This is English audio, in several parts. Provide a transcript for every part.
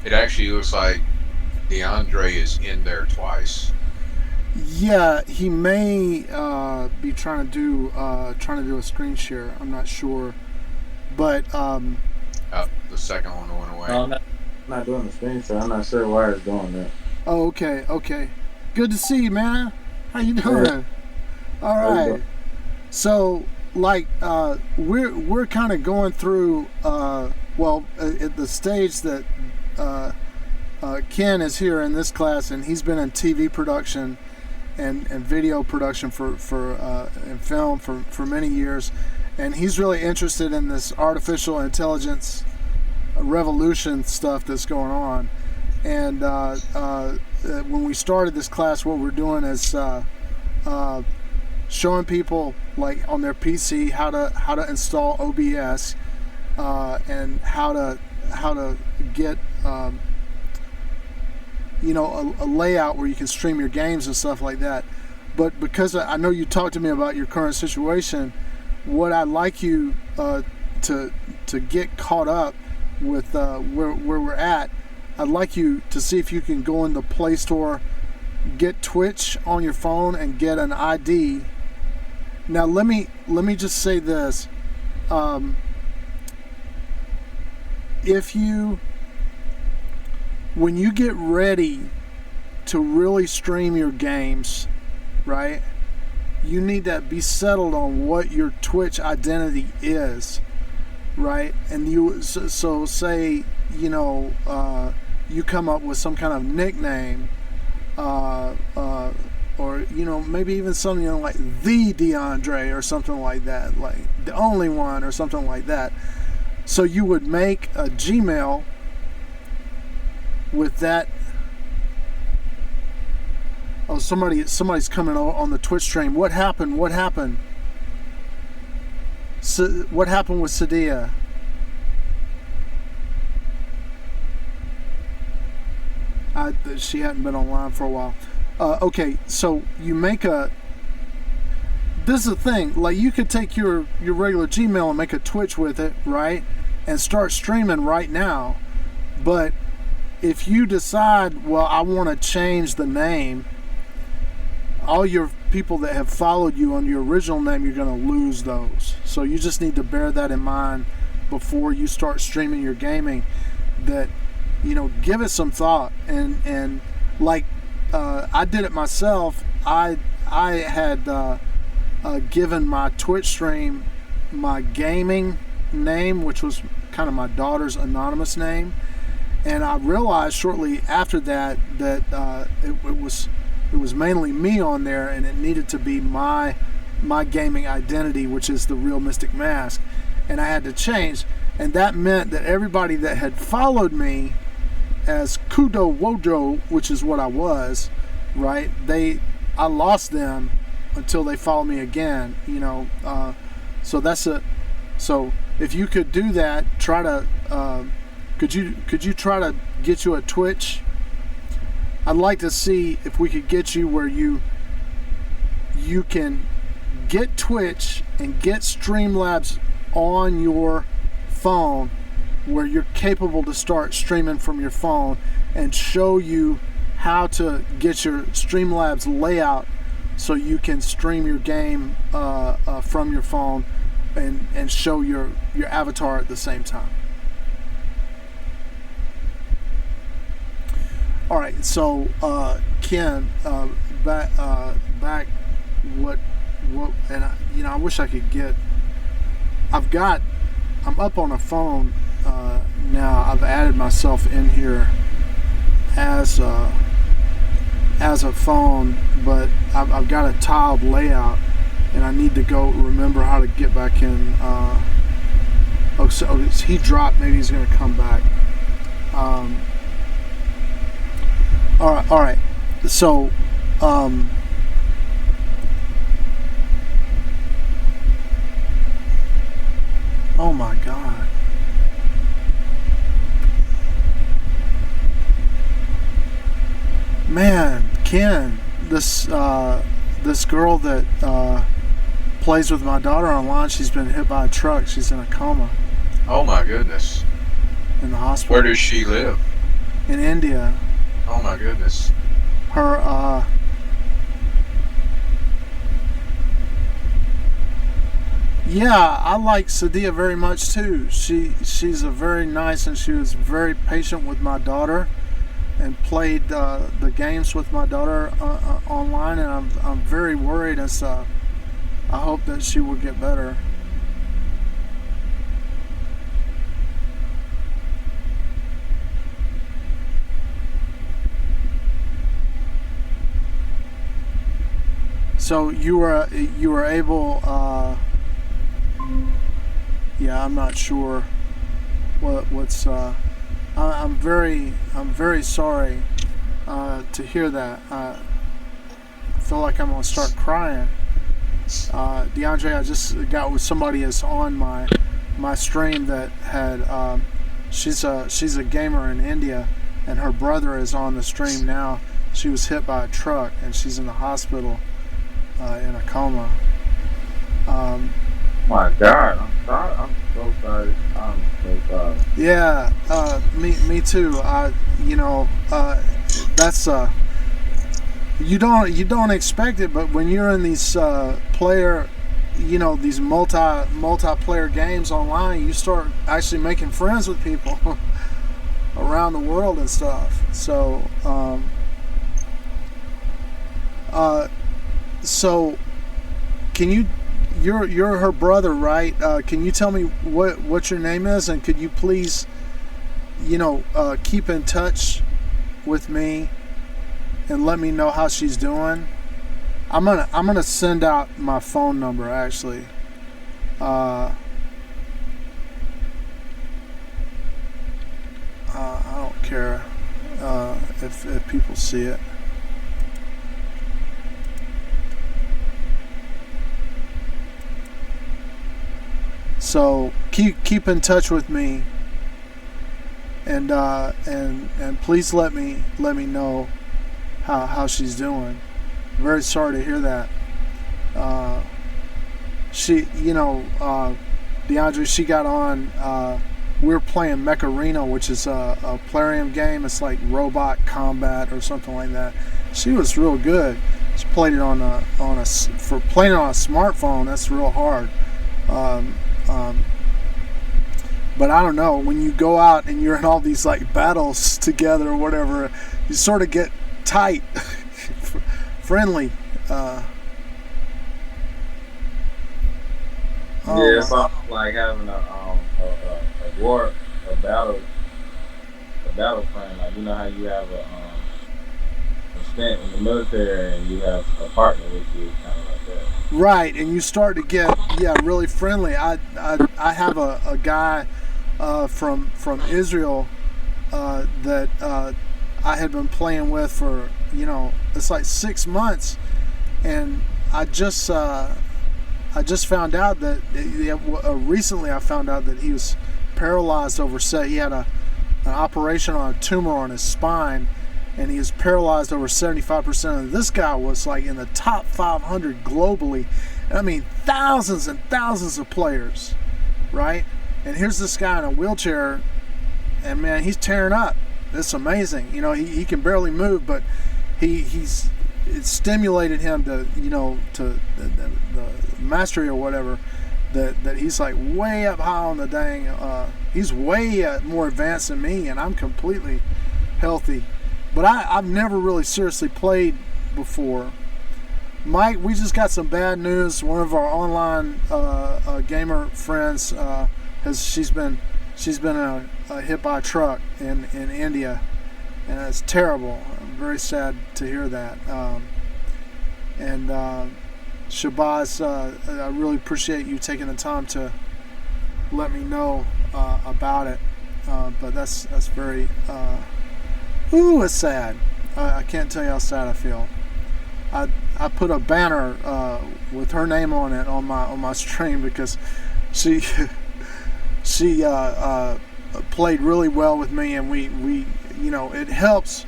It actually looks like DeAndre is in there twice. Yeah, he may be trying to do a screen share. I'm not sure, but The second one went away. No, I'm not doing the screen share. I'm not sure why it's doing that. oh, okay, okay. Good to see you, man. How you Hey, doing? All how you doing? right. So, like, we're kind of going through, at the stage that Ken is here in this class, and he's been in TV production and video production for and film for many years, and he's really interested in this artificial intelligence revolution stuff that's going on. And when we started this class, what we're doing is uh, showing people like on their PC how to install OBS and how to get a layout where you can stream your games and stuff like that. But because I know you talked to me about your current situation, what I'd like you to get caught up with where we're at, I'd like you to see if you can go in the Play Store, get Twitch on your phone, and get an ID. Now let me just say this: um, if you when you get ready to really stream your games, right? You need to be settled on what your Twitch identity is, right? And so say you come up with some kind of nickname, uh, uh, or maybe even something like the DeAndre or something like that, like the only one or something like that. So you would make a Gmail with that. Oh, somebody's coming on the Twitch stream. What happened? What happened? What happened with Sadia? She hadn't been online for a while. Okay, so you make a. This is the thing. Like you could take your regular Gmail and make a Twitch with it, right? And start streaming right now. But if you decide, well, I want to change the name, all your people that have followed you on your original name, you're going to lose those. So you just need to bear that in mind before you start streaming your gaming. That give it some thought. And like I did it myself. I had given my Twitch stream my gaming name, which was kind of my daughter's anonymous name, and I realized shortly after that it was mainly me on there, and it needed to be my gaming identity, which is the Real Mystic Mask, and I had to change, and that meant that everybody that had followed me as Kudo Wojo, which is what I was, right? I lost them until they follow me again, so that's a so if you could do that, try to could you try to get you a Twitch? I'd like to see if we could get you where you can get Twitch and get Streamlabs on your phone, where you're capable to start streaming from your phone, and show you how to get your Streamlabs layout so you can stream your game from your phone and show your avatar at the same time. All right, so Ken, back what and I wish I could get. I'm up on a phone now. I've added myself in here as a phone, but I've got a tiled layout, and I need to go remember how to get back in. So he dropped. Maybe he's going to come back. All right. So, oh my God, man, Ken, this girl that plays with my daughter online, she's been hit by a truck. She's in a coma Oh my goodness. in the Where hospital. does she live? in India. Oh my goodness. Her yeah, I like Sadia very much too. She's a very nice, and she was very patient with my daughter, and played the games with my daughter online. And I'm very worried as I hope that she will get better. So you were able. Yeah, I'm not sure what's. I'm very sorry to hear that. I feel like I'm gonna start crying. DeAndre, I just got with somebody that's on my stream that had. She's a gamer in India, and her brother is on the stream now. She was hit by a truck, and she's in the hospital in a coma. My God, I'm sorry. I'm so sorry. I'm so sorry. Yeah, me too. That's you don't expect it, but when you're in these these multiplayer games online, you start actually making friends with people around the world and stuff. So, so can you? You're her brother, right? Can you tell me what your name is, and could you please, keep in touch with me and let me know how she's doing? I'm gonna send out my phone number actually. I don't care if people see it. So keep in touch with me, and please let me know how she's doing. Very sorry to hear that. DeAndre, she got on. We were playing Mecharena, which is a Plarium game. It's like Robot Combat or something like that. She was real good. She played it for playing it on a smartphone. That's real hard. But I don't know, when you go out and you're in all these like battles together or whatever, you sort of get tight, friendly. Yeah, it's like having a battle friend. Like, you know how you have a stint in the military and you have a partner with you, kind of like that. Right, and you start to get really friendly. I have a guy from Israel that I had been playing with for it's like 6 months, and I just found out that recently I found out that he was paralyzed he had an operation on a tumor on his spine, and he was paralyzed over 75%. And this guy was like in the top 500 globally. I mean, thousands and thousands of players, right? And here's this guy in a wheelchair, and man, he's tearing up. It's amazing. He can barely move, but it stimulated him to the mastery or whatever, that he's like way up high on the dang. He's way more advanced than me, and I'm completely healthy. But I've never really seriously played before. Mike, we just got some bad news. One of our online gamer friends she's been hit by a truck in India, and it's terrible. I'm very sad to hear that. Shabazz, I really appreciate you taking the time to let me know about it. But that's very. It's sad. I can't tell you how sad I feel. I put a banner with her name on it on my stream because she played really well with me, and we it helps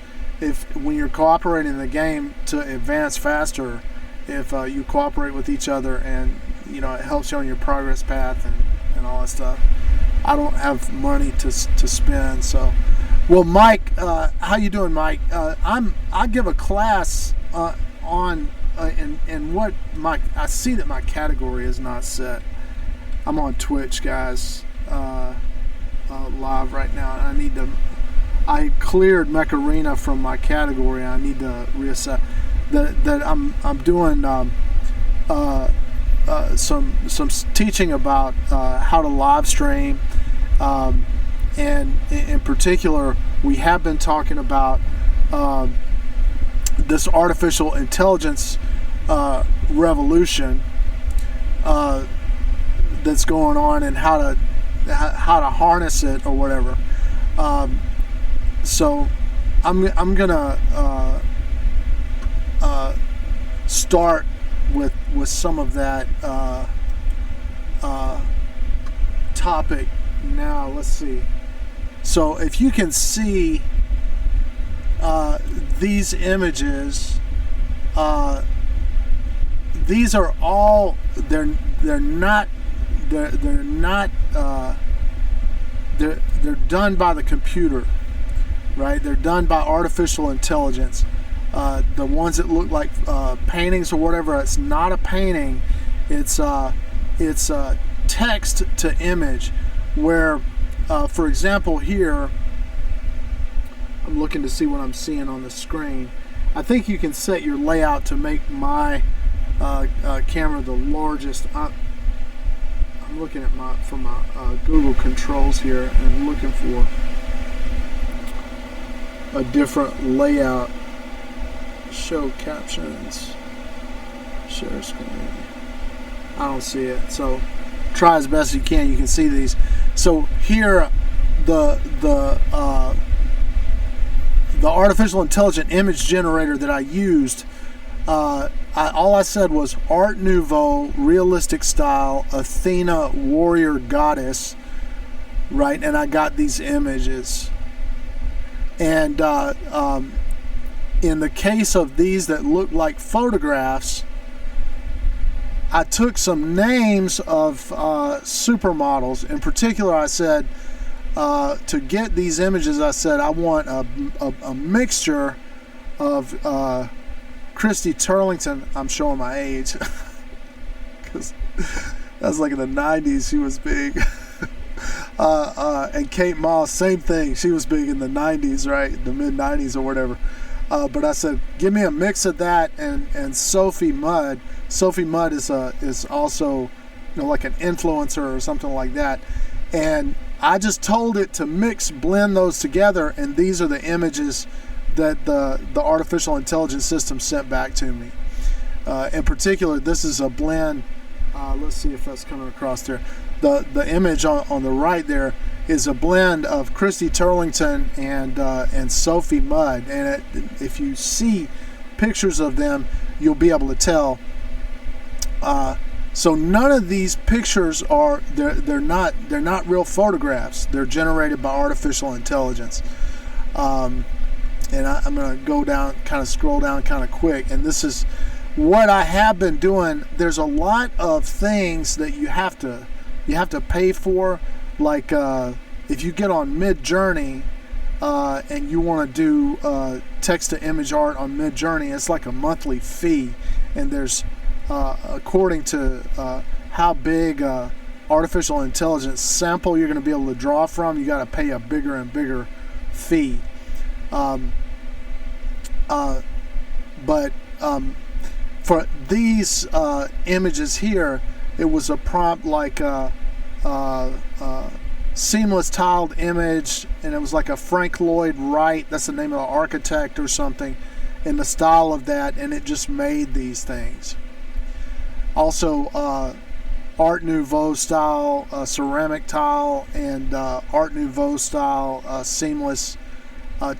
when you're cooperating in the game to advance faster if you cooperate with each other, and it helps you on your progress path and all that stuff. I don't have money to spend, so Well, Mike, how you doing, Mike? I give a class on and what I see that my category is not set. I'm on Twitch, guys, live right now, and I cleared Mech Arena from my category. I need to reassess that I'm doing some teaching about how to live stream, and in particular, we have been talking about this artificial intelligence revolution that's going on, and how to harness it or whatever. So I'm gonna start with some of that topic now. Let's see. So if you can see these images, these are all they're done by the computer, right? They're done by artificial intelligence. The ones that look like paintings or whatever, it's not a painting. It's text to image. Where, for example, here I'm looking to see what I'm seeing on the screen. I think you can set your layout to make my camera the largest. I'm looking at my Google controls here and looking for a different layout. Show captions, share screen. I don't see it, so try as best you can. You can see these. So here, the artificial intelligent image generator that I used, all I said was Art Nouveau, realistic style, Athena, warrior goddess, right? And I got these images. And in the case of these that look like photographs, I took some names of supermodels. In particular, I said, to get these images, I said I want a mixture of Christy Turlington. I'm showing my age because that's like in the 90s. She was big. And Kate Moss, same thing. She was big in the 90s, right? The mid 90s or whatever. But I said, give me a mix of that and Sophie Mudd. Sophie Mudd is also, like an influencer or something like that. And I just told it to blend those together, and these are the images that the artificial intelligence system sent back to me. In particular, this is a blend. Let's see if that's coming across there. The image on the right there is a blend of Christy Turlington and Sophie Mudd, and if you see pictures of them, you'll be able to tell. So none of these pictures are they're not real photographs. They're generated by artificial intelligence. And I'm going to go down, kind of scroll down kind of quick, and this is what I have been doing. There's a lot of things that you have to pay for, like if you get on Midjourney and you want to do text to image art on Midjourney, it's like a monthly fee, and there's according to how big artificial intelligence sample you're going to be able to draw from, you got to pay a bigger and bigger fee. But for these images here, it was a prompt like seamless tiled image, and it was like a Frank Lloyd Wright, that's the name of the architect or something, in the style of that, and it just made these things. Also Art Nouveau style ceramic tile, and Art Nouveau style seamless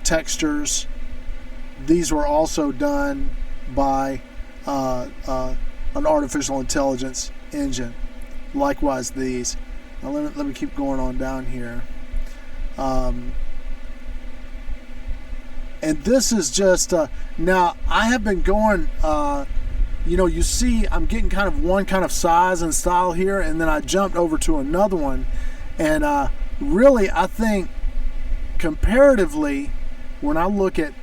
textures. These were also done by an artificial intelligence engine. Likewise these. Now let me keep going on down here. And this is just now I have been going you see I'm getting kind of one kind of size and style here, and then I jumped over to another one, and really I think comparatively, when I look at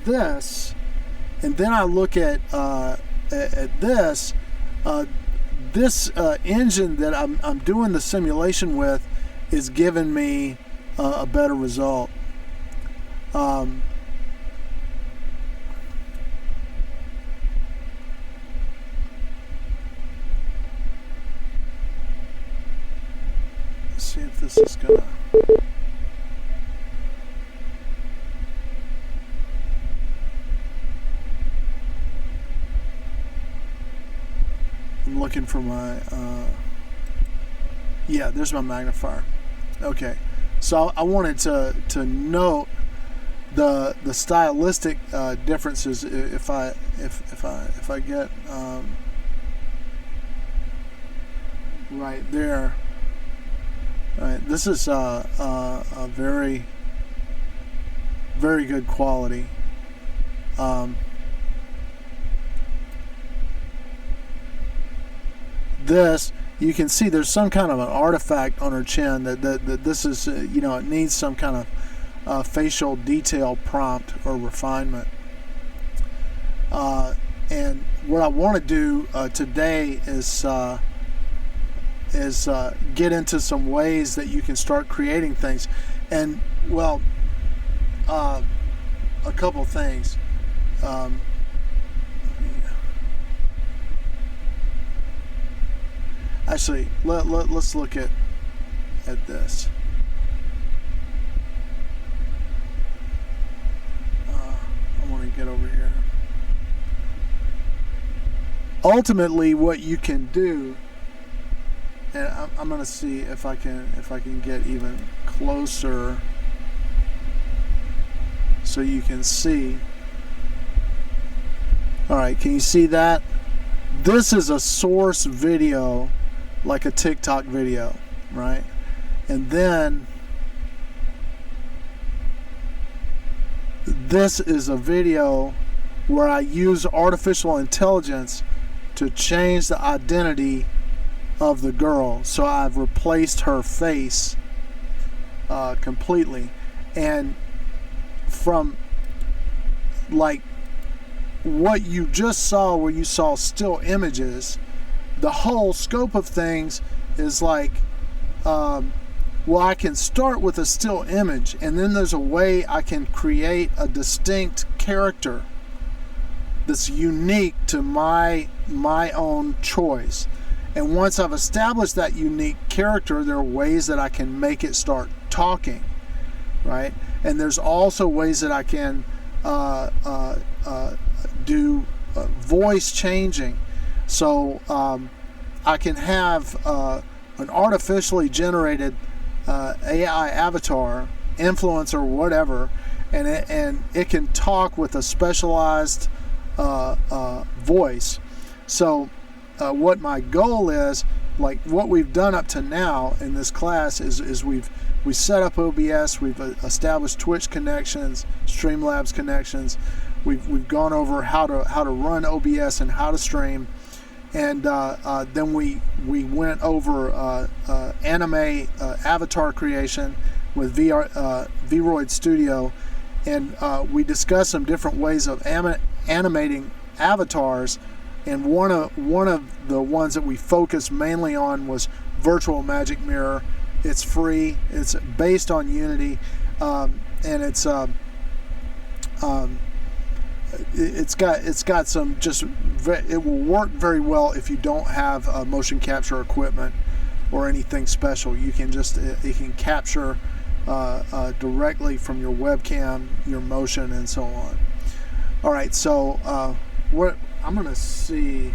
this, and then I look at this, this engine that I'm doing the simulation with is giving me a better result. Let's see if this is gonna. I'm looking for my. Yeah, there's my magnifier. Okay, so I wanted to note the stylistic differences if I get right there. All right, this is a very good quality. This, you can see there's some kind of an artifact on her chin that this is, it needs some kind of facial detail prompt or refinement. And what I want to do today is get into some ways that you can start creating things. And, well, a couple things. Actually, let's look at this. I want to get over here. Ultimately, what you can do, and I'm going to see if I can get even closer so you can see. All right, can you see that? This is a source video, like a TikTok video, right? And then this is a video where I use artificial intelligence to change the identity of the girl. So I've replaced her face completely. And from like what you just saw, where you saw still images, the whole scope of things is like, well, I can start with a still image, and then there's a way I can create a distinct character that's unique to my own choice. And once I've established that unique character, there are ways that I can make it start talking, right? And there's also ways that I can do voice changing. So I can have an artificially generated AI avatar, influencer, whatever, and it can talk with a specialized voice. So what my goal is, like what we've done up to now in this class, is we set up OBS, we've established Twitch connections, Streamlabs connections. We've gone over how to run OBS and how to stream, and then we went over anime avatar creation with Vroid Studio, and we discussed some different ways of animating avatars. And one of the ones that we focused mainly on was Virtual Magic Mirror. It's free. It's based on Unity, and it's got some it will work very well if you don't have motion capture equipment or anything special. You can it can capture directly from your webcam, your motion, and so on. All right, so what I'm gonna see,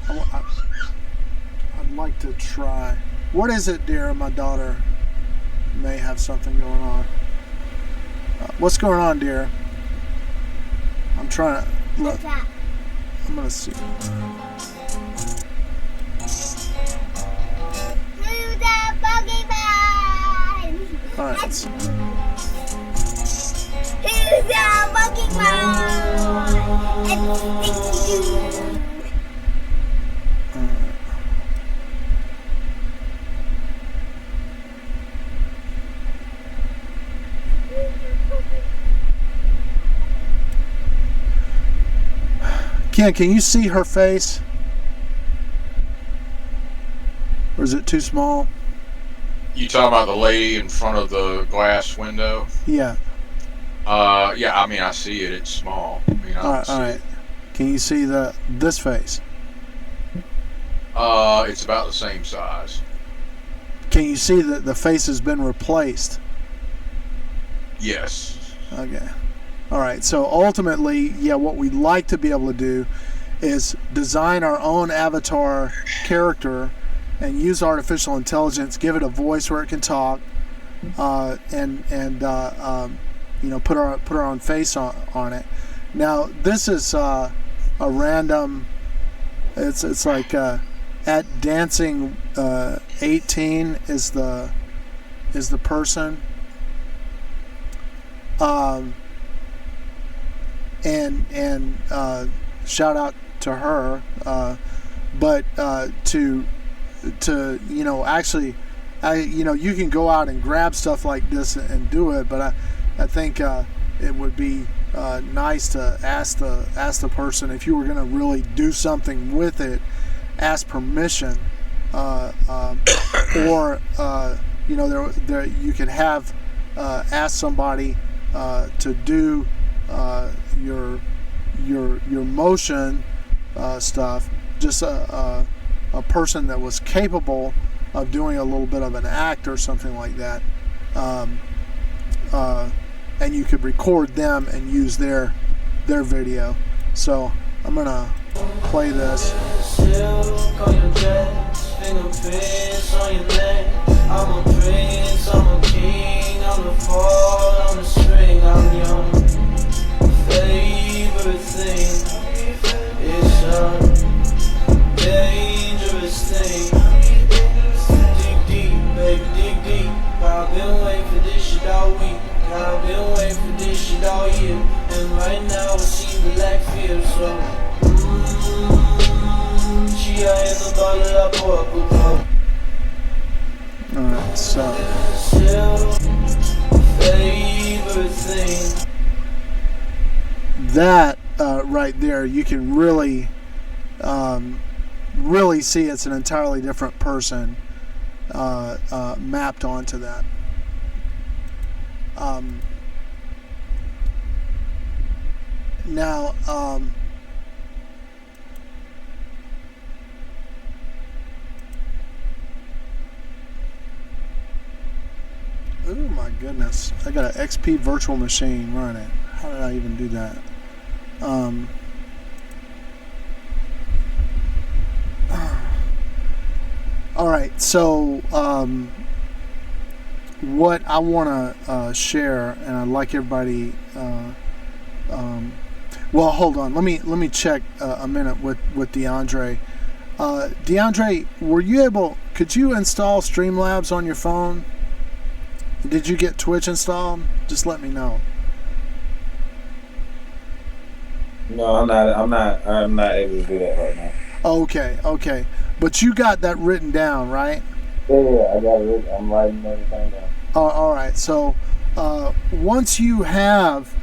I'd like to try. What is it, dear? My daughter may have something going on. What's going on, dear? I'm trying to look. I'm gonna see. All right. Who's the Pokemon? It's Sticky. Ken, can you see her face? Or is it too small? You talking about the lady in front of the glass window? Yeah. Yeah. I mean, I see it. It's small. I mean, I All don't right. see All right. Can you see this face? It's about the same size. Can you see that the face has been replaced? Yes. Okay. All right. So ultimately, yeah, what we'd like to be able to do is design our own avatar character and use artificial intelligence, give it a voice where it can talk, and put our own face on it. Now this is a random. It's like at dancing 18 is the person. And shout out to her, but to actually, you can go out and grab stuff like this and do it, but I think it would be nice to ask the person, if you were going to really do something with it, ask permission, or there you could have ask somebody to do your motion stuff, just a person that was capable of doing a little bit of an act or something like that, and you could record them and use their video. So I'm gonna play this. Silk on your dress, fingerprints on your neck. I'm a prince, I'm a king, I'm the fall, I'm the spring, I'm your favorite thing. It's a dangerous thing. Dig deep, baby, dig deep. I've been waiting for this shit all week. I've been waiting for this shit all year. And right now I see the lack fear, so she ain't the bottle I pour up a cup. Alright, so Favorite thing. that right there, you can really see it's an entirely different person mapped onto that. Now, oh my goodness, I got an XP virtual machine running. How did I even do that? All right, so what I want to share, and I'd like everybody. Well, hold on. Let me check a minute with DeAndre. DeAndre, were you able? Could you install Streamlabs on your phone? Did you get Twitch installed? Just let me know. No, I'm not able to do that right now. Okay. But you got that written down, right? Yeah, I got it. I'm writing everything down. All right. So once you have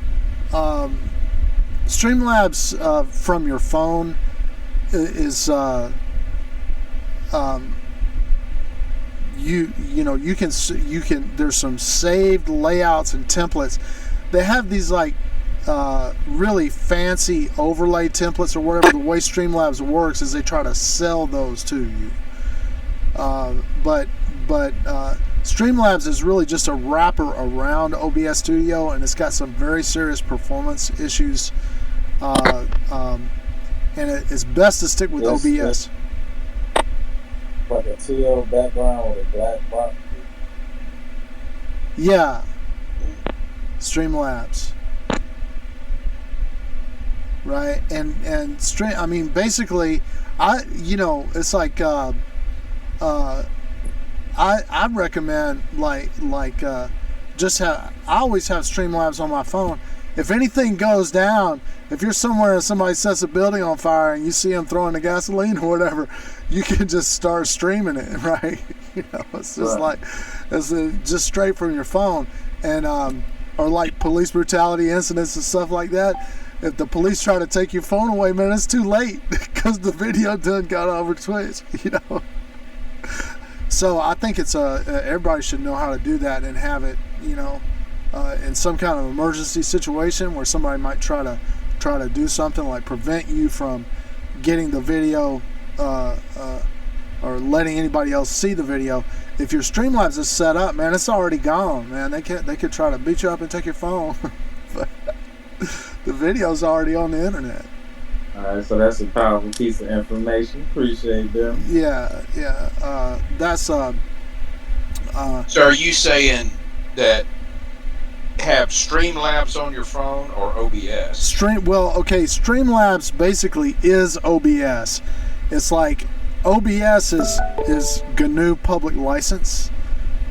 Streamlabs from your phone is you can there's some saved layouts and templates. They have these like really fancy overlay templates or whatever. The way Streamlabs works is they try to sell those to you. But Streamlabs is really just a wrapper around OBS Studio, and it's got some very serious performance issues. And it's best to stick with OBS. Like a teal background with a black box. Yeah, Streamlabs. Right, and I mean, basically, it's like I recommend just have. I always have Streamlabs on my phone. If anything goes down, if you're somewhere and somebody sets a building on fire and you see them throwing the gasoline or whatever, you can just start streaming it, right? It's just right. Just straight from your phone, and or like police brutality incidents and stuff like that. if the police try to take your phone away, man, it's too late because the video done got over Twitch, you know. So I think it's everybody should know how to do that and have it, you know, in some kind of emergency situation where somebody might try to do something like prevent you from getting the video or letting anybody else see the video. If your Streamlabs is set up, man, it's already gone, man. They could try to beat you up and take your phone, but the video's already on the internet. All right, so that's a powerful piece of information. Appreciate them. Yeah. That's So are you saying that have Streamlabs on your phone or OBS? Streamlabs basically is OBS. It's like OBS is GNU public license,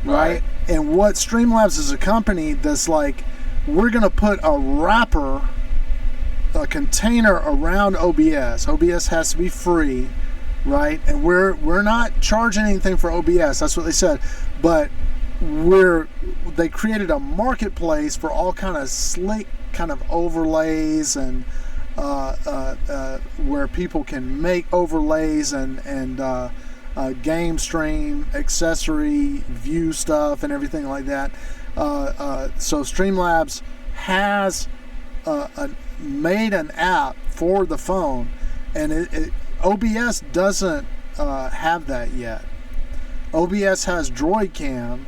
right? And what Streamlabs is a company that's like, we're gonna put a wrapper, a container around OBS. OBS has to be free, right? And we're not charging anything for OBS. That's what they said, but they created a marketplace for all kind of slick kind of overlays and where people can make overlays and game stream, accessory, view stuff and everything like that. So Streamlabs has made an app for the phone, and OBS doesn't have that yet. OBS has DroidCam,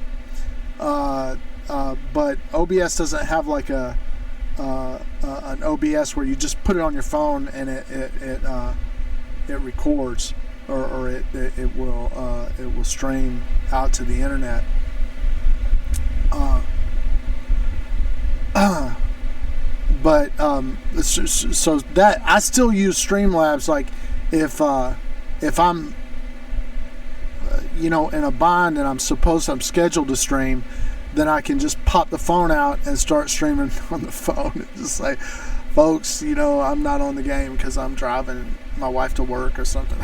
but OBS doesn't have like an OBS where you just put it on your phone and it records or it will stream out to the internet. But so that I still use Streamlabs. Like if I'm in a bind and I'm scheduled to stream, then I can just pop the phone out and start streaming on the phone. It's just like, folks, I'm not on the game because I'm driving my wife to work or something.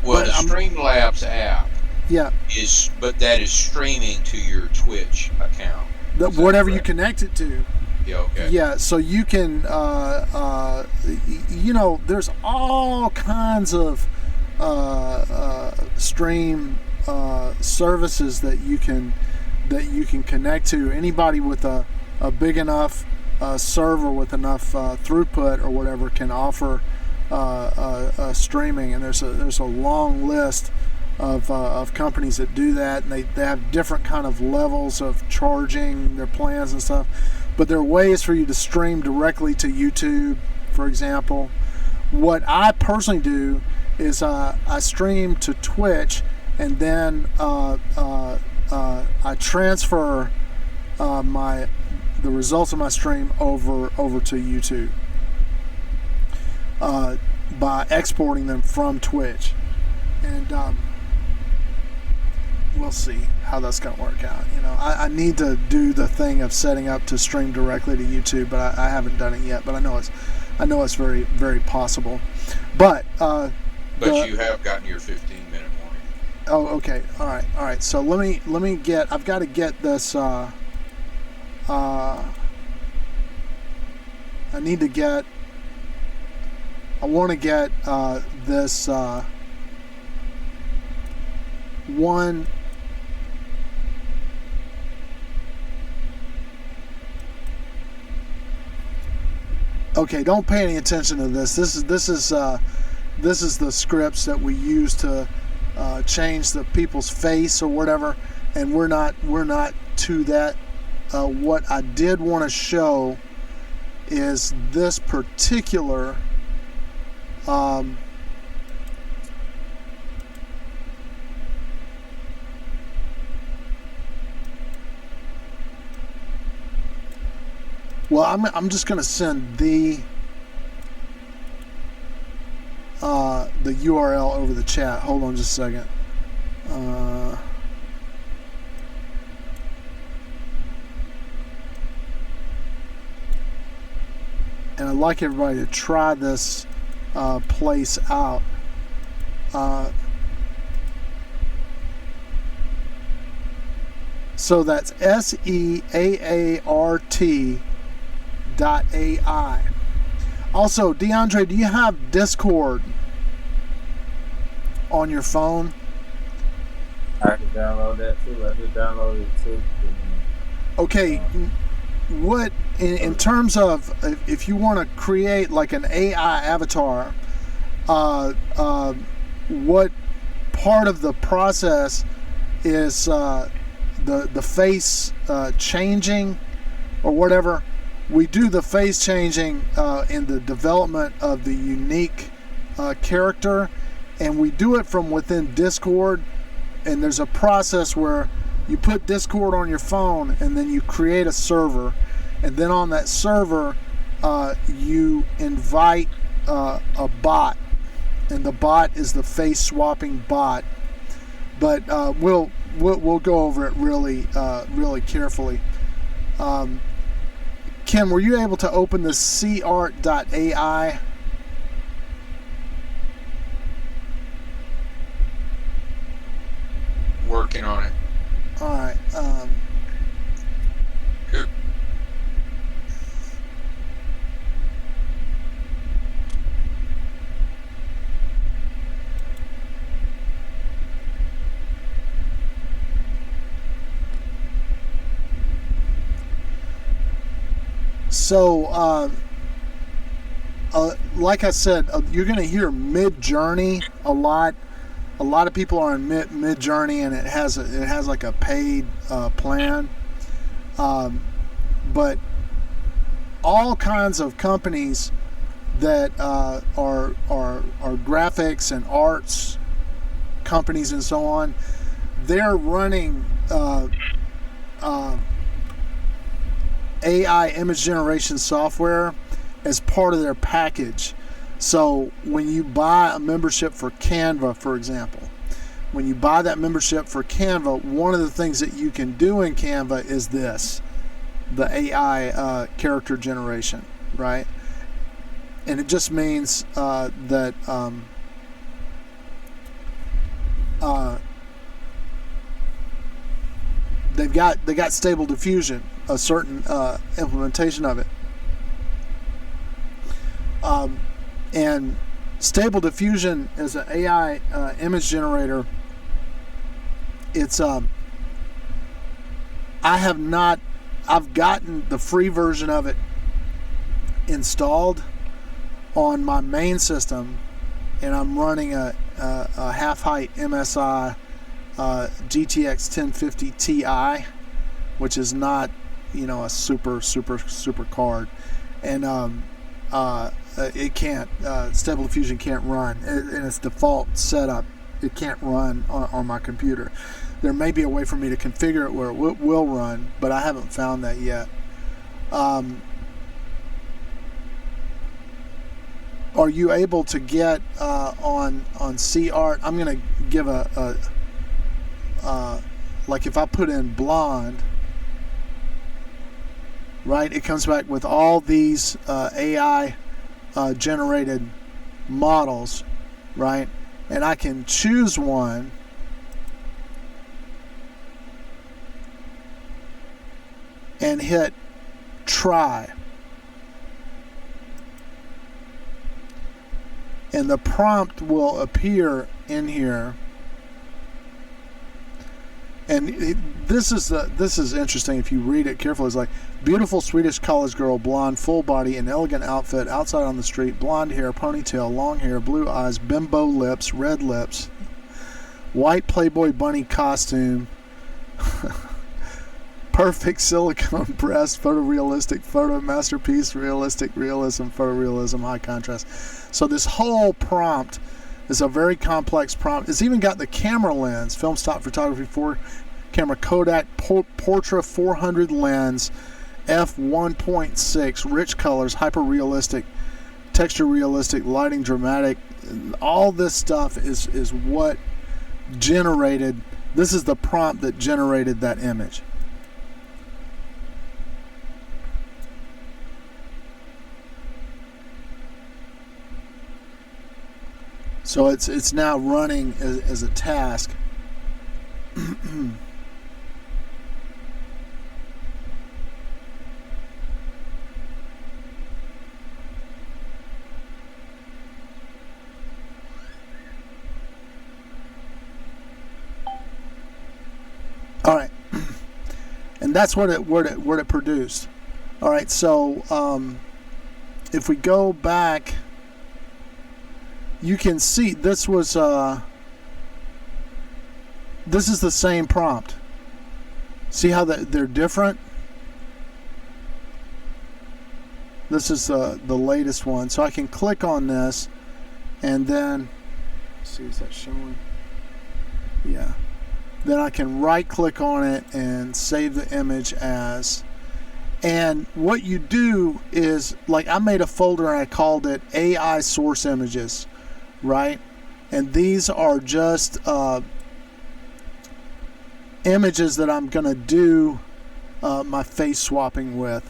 Well, the Streamlabs app, yeah, that is streaming to your Twitch account. Whatever you connect it to. Yeah, okay. Yeah, so you can, there's all kinds of stream services that you can connect to. Anybody with a big enough server with enough throughput or whatever can offer streaming, and there's a long list of companies that do that, and they have different kind of levels of charging their plans and stuff. But there are ways for you to stream directly to YouTube, for example. What I personally do is I stream to Twitch, and then I transfer the results of my stream over to YouTube by exporting them from Twitch, and we'll see how that's going to work out. I need to do the thing of setting up to stream directly to YouTube, but I haven't done it yet. But I know it's very, very possible. But you have gotten your 15-minute warning. Oh, okay. All right. So let me get. I've got to get this. I want to get this one. Okay, don't pay any attention to this. This is the scripts that we use to change the people's face or whatever, and we're not to that. What I did want to show is this particular well, I'm just going to send the URL over the chat. Hold on just a second. And I'd like everybody to try this place out. So that's SEAART Also, DeAndre, do you have Discord on your phone? I can download that too. I just downloaded it too. Okay, what in terms of if you want to create like an AI avatar, what part of the process is the face changing or whatever? We do the face changing in the development of the unique character, and we do it from within Discord. And there's a process where you put Discord on your phone, and then you create a server, and then on that server you invite a bot, and the bot is the face swapping bot. But we'll go over it really carefully. Ken, were you able to open the cart.ai? Working on it. All right. So, like I said, you're going to hear Midjourney a lot. A lot of people are in Midjourney, and it has like a paid plan. But all kinds of companies that are graphics and arts companies and so on, they're running AI image generation software as part of their package. So when you buy a membership for Canva, for example, when you buy that membership for Canva, one of the things that you can do in Canva is this, the AI character generation, right? And it just means that they got Stable Diffusion, a certain implementation of it. And Stable Diffusion is an AI image generator. It's I've gotten the free version of it installed on my main system, and I'm running a half-height MSI GTX 1050 Ti, which is not, a super card, and it can't, Stable Diffusion can't run in its default setup. It can't run on my computer. There may be a way for me to configure it where it will run, but I haven't found that yet. Are you able to get on CArt? I'm going to give like if I put in blonde, right, it comes back with all these AI generated models, right? And I can choose one and hit try. And the prompt will appear in here. And this is interesting if you read it carefully. It's like, beautiful Swedish college girl, blonde, full body, and elegant outfit, outside on the street, blonde hair, ponytail, long hair, blue eyes, bimbo lips, red lips, white Playboy bunny costume, perfect silicone breast, photorealistic, photo masterpiece, realistic, realism, photorealism, high contrast. So this whole prompt is a very complex prompt. It's even got the camera lens, film stock photography 4 camera Kodak Portra 400 lens, f1.6, rich colors, hyper realistic, texture realistic, lighting dramatic. All this stuff is what generated. This is the prompt that generated that image. So it's now running as a task. and that's what it produced. All right, so if we go back, you can see this was this is the same prompt. See how they're different? This is the latest one. So I can click on this, and then, let's see, is that showing? Yeah. Then I can right click on it and save the image as. And what you do is, like, I made a folder and I called it AI source images, right? And these are just images that I'm gonna do my face swapping with.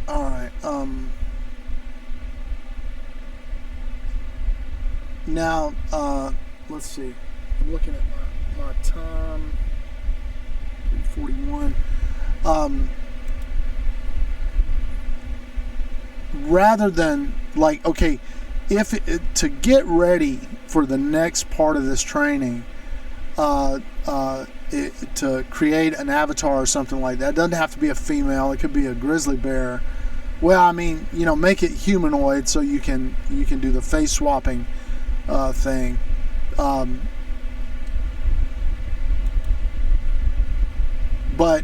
All right. Now, let's see. I'm looking at my time. 41. Rather than, like, okay, to get ready for the next part of this training, to create an avatar or something like that, it doesn't have to be a female. It could be a grizzly bear. Well, I mean, make it humanoid so you can do the face swapping thing. But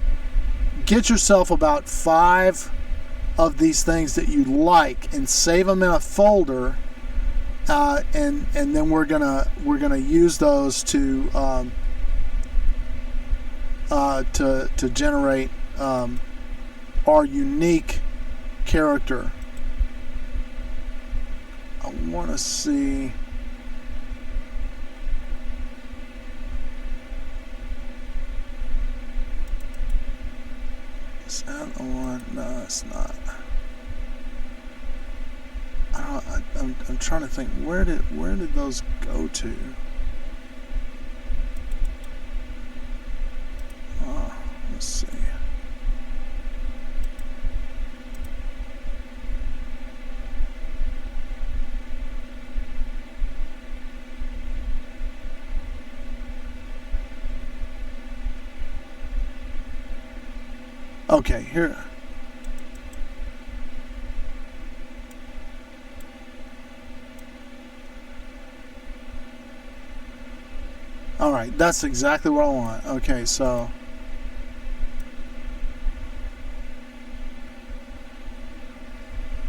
get yourself about 5 of these things that you like and save them in a folder, and then we're gonna use those to generate our unique character. I want to see. Is that the one? No, it's not. I'm trying to think. Where did those go to? Let's see. Okay, here. All right, that's exactly what I want. Okay, so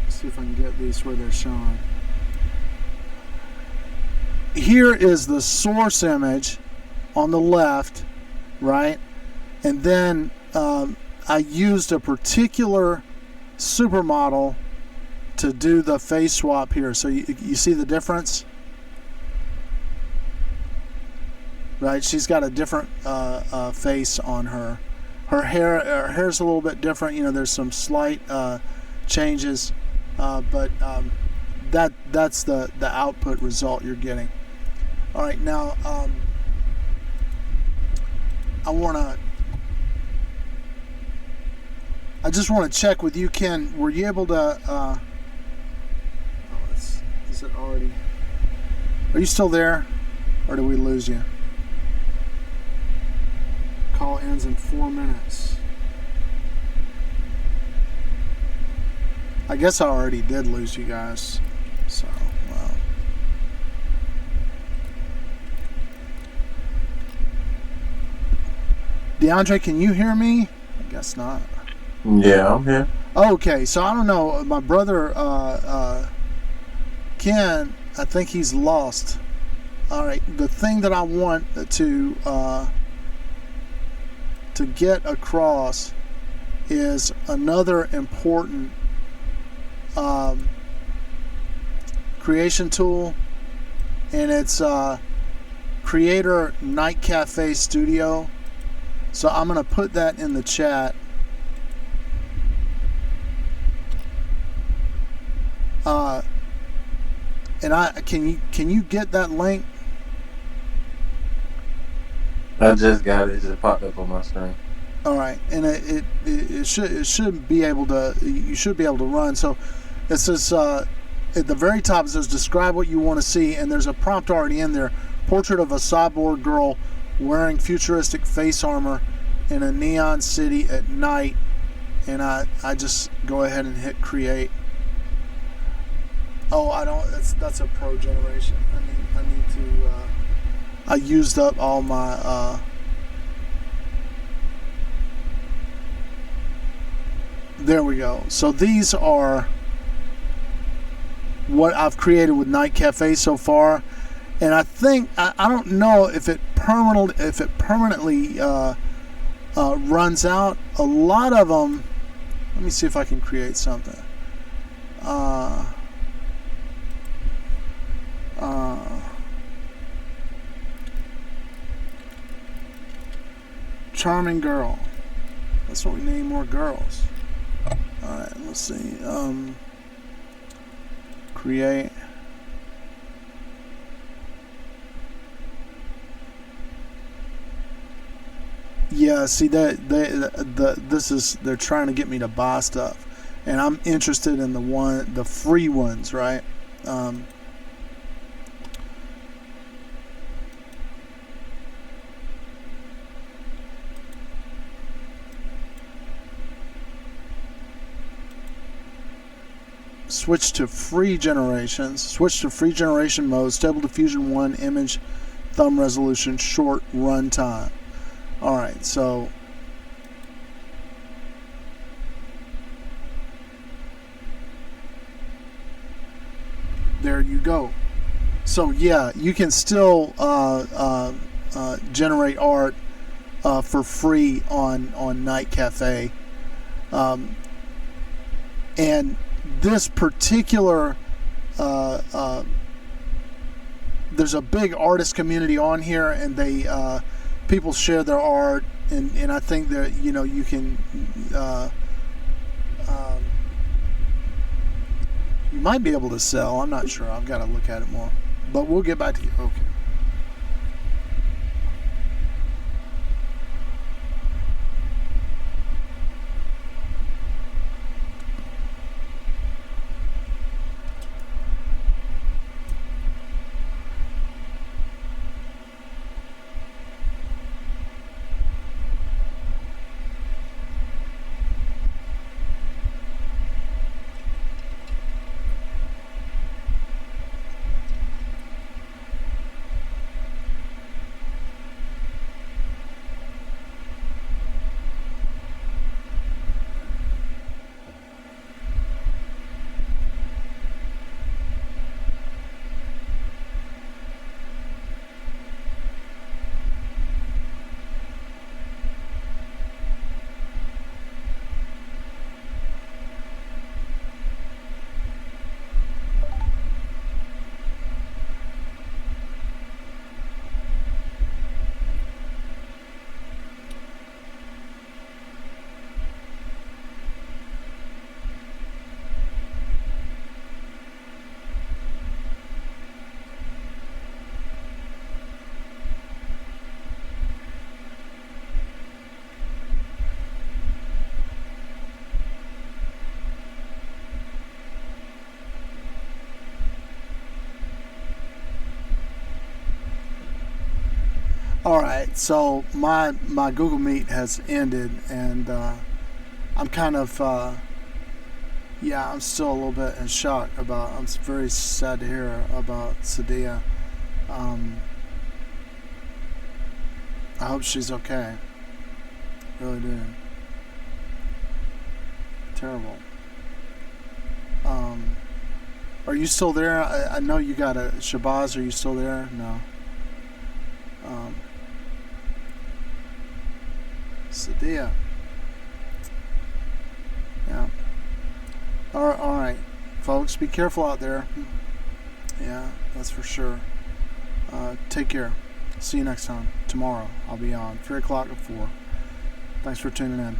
let's see if I can get these where they're showing. Here is the source image on the left, right? And then I used a particular supermodel to do the face swap here. So you see the difference? Right, she's got a different face on her. Her hair's a little bit different. There's some slight changes, but that's the output result you're getting. All right, now I just want to check with you, Ken. Were you able to? Is it already? Are you still there, or do we lose you? Call ends in 4 minutes. I guess I already did lose you guys. So, well. DeAndre, can you hear me? I guess not. Yeah, I'm here. Okay, so I don't know. My brother, Ken, I think he's lost. All right, the thing that I want to get across is another important creation tool, and it's Creator Night Cafe Studio. So I'm going to put that in the chat. And can you get that link? I just got it. It just popped up on my screen. All right, and it should be able to, you should be able to run. So it says at the very top it says describe what you want to see, and there's a prompt already in there. Portrait of a cyborg girl wearing futuristic face armor in a neon city at night, and I just go ahead and hit create. Oh, I don't. That's a pro generation. I need to. I used up all my. There we go. So these are what I've created with Night Cafe so far, and I think I don't know if it permanently runs out. A lot of them. Let me see if I can create something. Charming girl. That's what we need, more girls. Alright, let's see. Create. Yeah, see that they're trying to get me to buy stuff, and I'm interested in the free ones, right? Switch to free generations. Switch to free generation mode. Stable Diffusion 1 image, thumb resolution, short run time. All right, so there you go. So yeah, you can still generate art for free on Night Cafe, and this particular there's a big artist community on here, and they people share their art, and I think that you can you might be able to sell. I'm not sure. I've got to look at it more, but we'll get back to you. Okay. All right, so my Google Meet has ended, and I'm kind of I'm still a little bit in shock about. I'm very sad to hear about Sadia. I hope she's okay. Really do. Terrible. Are you still there? I know you got a Shabazz. Are you still there? No. Sadia. Yeah. All right, folks. Be careful out there. Yeah, that's for sure. Take care. See you next time. Tomorrow I'll be on 3 o'clock to 4. Thanks for tuning in.